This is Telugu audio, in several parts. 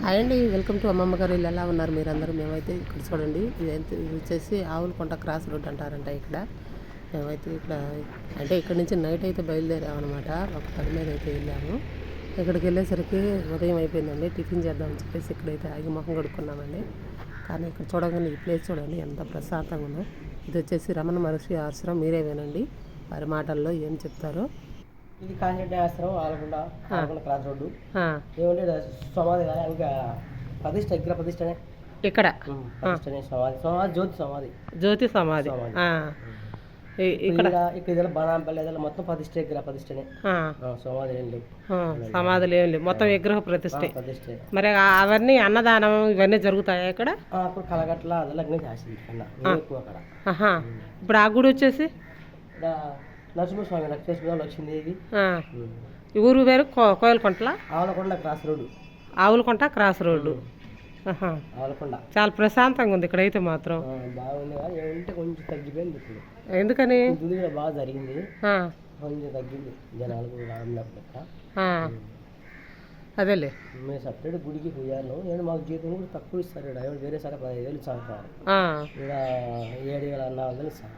హాయ్ అండి, వెల్కమ్ టు అమ్మమ్మ గారు. ఇల్లు ఎలా ఉన్నారు మీరందరూ? మేమైతే ఇక్కడ చూడండి, ఇది వచ్చేసి ఆవులకుంట క్రాస్ రోడ్ అంటారంట. ఇక్కడ మేమైతే అంటే ఇక్కడ నుంచి నైట్ అయితే బయలుదేరామన్నమాట. ఒక పని మీద అయితే వెళ్ళాము. ఇక్కడికి వెళ్ళేసరికి ఉదయం అయిపోయిందండి. టిఫిన్ చేద్దామని చెప్పేసి ఇక్కడైతే ఆగి మొహం కడుక్కున్నామండి. కానీ ఇక్కడ చూడగానే ఈ ప్లేస్ చూడండి ఎంత ప్రశాంతంగా ఉందో. ఇది వచ్చేసి రమణ మహర్షి ఆశ్రమం. మీరే వినండి వారి మాటల్లో ఏం చెప్తారో. ఇది కాంచెడ్డి ఆశ్రమం ఆలకొండ క్రాస్ రోడ్డు. ఏమంటే సమాధి ఇంకా ప్రతిష్ట విగ్రహ ప్రతిష్టనే ఇక్కడ సమాధి జ్యోతి సమాధి ఇక్కడ ఇక్కడ బాణాంపల్లి మొత్తం ప్రతిష్ట విగ్రహ ప్రతిష్టనే. సమాధులు ఏం లేవు, సమాధులు ఏం లేవు, మొత్తం విగ్రహ ప్రతిష్ట. మరి అవన్నీ అన్నదానం ఇవన్నీ జరుగుతాయా ఇక్కడ? అప్పుడు కలగట్ల అదలన్నీ చేసింది ఎక్కువ అక్కడ. ఇప్పుడు ఆ గుడి వచ్చేసి నరసింహస్వామి లక్ష్మీస్వామి లక్ష్మీదేవి. ఈ ఊరు వేరు కోయలకుంటల Avulakonda cross road. Avulakunta cross road. Avulakonda చాలా ప్రశాంతంగా ఉంది ఇక్కడైతే మాత్రం. బాగుంది కానీ ఏమంటే కొంచెం తగ్గిపోయింది ఇప్పుడు. ఎందుకని? బాగా జరిగింది, కొంచెం తగ్గింది జనాలు రావడం. అదేలే మేము సపరేట్ గుడికి పోయాను. నేను మాకు జీతం కూడా తక్కువ ఇస్తారు. వేరే సార్ 15,000 ఇస్తాను, ఇక్కడ 7,400 ఇస్తాను.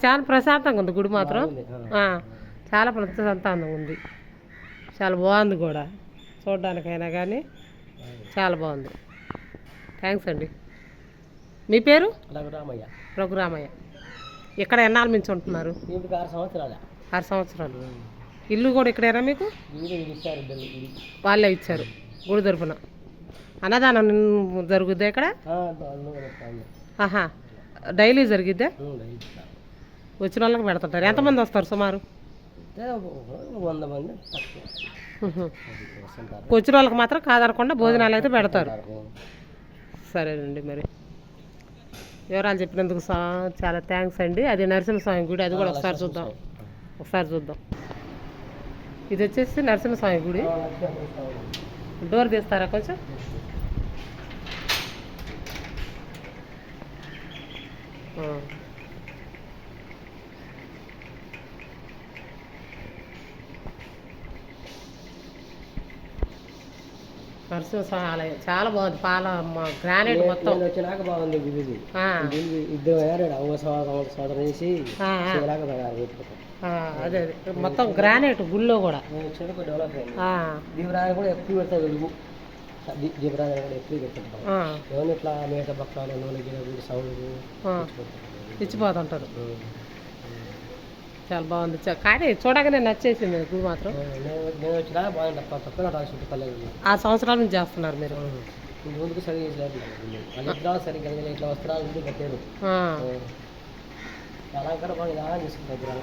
చాలా ప్రశాంతంగా ఉంది గుడి మాత్రం. చాలా ప్రశాంతంగా ఉంది, చాలా బాగుంది కూడా చూడడానికైనా కానీ చాలా బాగుంది. థ్యాంక్స్ అండి. మీ పేరు? రఘురామయ్య. రఘురామయ్య. ఇక్కడ ఎన్నాళ్ళ నుంచి ఉంటున్నారు? 6 సంవత్సరాలు. 6 సంవత్సరాలు. ఇల్లు కూడా ఇక్కడేనా మీకు? వాళ్ళే ఇచ్చారు గుడి తరపున. అన్నదానం జరుగుద్దా ఇక్కడ? డైలీ జరిగిద్దా? వచ్చిన వాళ్ళకి పెడుతుంటారు. ఎంతమంది వస్తారు సుమారు? 100 మంది. వచ్చిన వాళ్ళకి మాత్రం కాదనకుండా భోజనాలు అయితే పెడతారు. సరేనండి, మరి వివరాలు చెప్పినందుకు చాలా థ్యాంక్స్ అండి. అది నరసింహస్వామి గుడి, అది కూడా ఒకసారి చూద్దాం. ఇది వచ్చేసి నరసింహస్వామి గుడి. డోర్ తీస్తారా కొంచెం? నరసింహస్వామి ఆలయం చాలా బాగుంది. గ్రానైట్ మొత్తం వచ్చినాక బాగుంది. ఇద్దరు సంవత్సరం చేసి అదే మొత్తం గ్రానైట్ గుళ్ళో కూడా డెవలప్ అయింది. దీపరాజు కూడా ఎక్కువ పెడతారు, వెలుగు దీపరాజు కూడా ఎక్కువ పెడతారు. ఎవరు ఇట్లా మేక పక్కన సౌండ్ ఇచ్చిపోతుంటారు. చాలా బాగుంది కానీ చూడగానే నచ్చేసింది గుడి మాత్రం. నేను వచ్చినా బాగుంది. చుట్టుపక్కల 6 సంవత్సరాల నుంచి చేస్తున్నారు మీరు? ముందుకు సరిగ్గా చేయలేదు. సరిగ్గా ఇట్లా వస్త్రాలు కట్టారు. అలంకారం బాగా తీసుకుంటారు.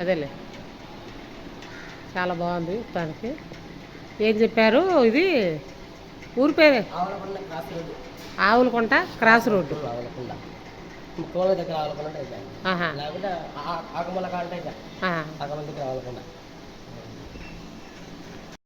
అదేలే చాలా బాగుంది. దానికి ఏం చెప్పారు? ఇది ఊరి పేరే ఆవులకుంట క్రాస్ రోడ్డు. దగ్గర ఆవులకొండ లేకుంటే ఆకమల్ల కాంటే ఆకమల్ల దగ్గర ఆవులకొండ.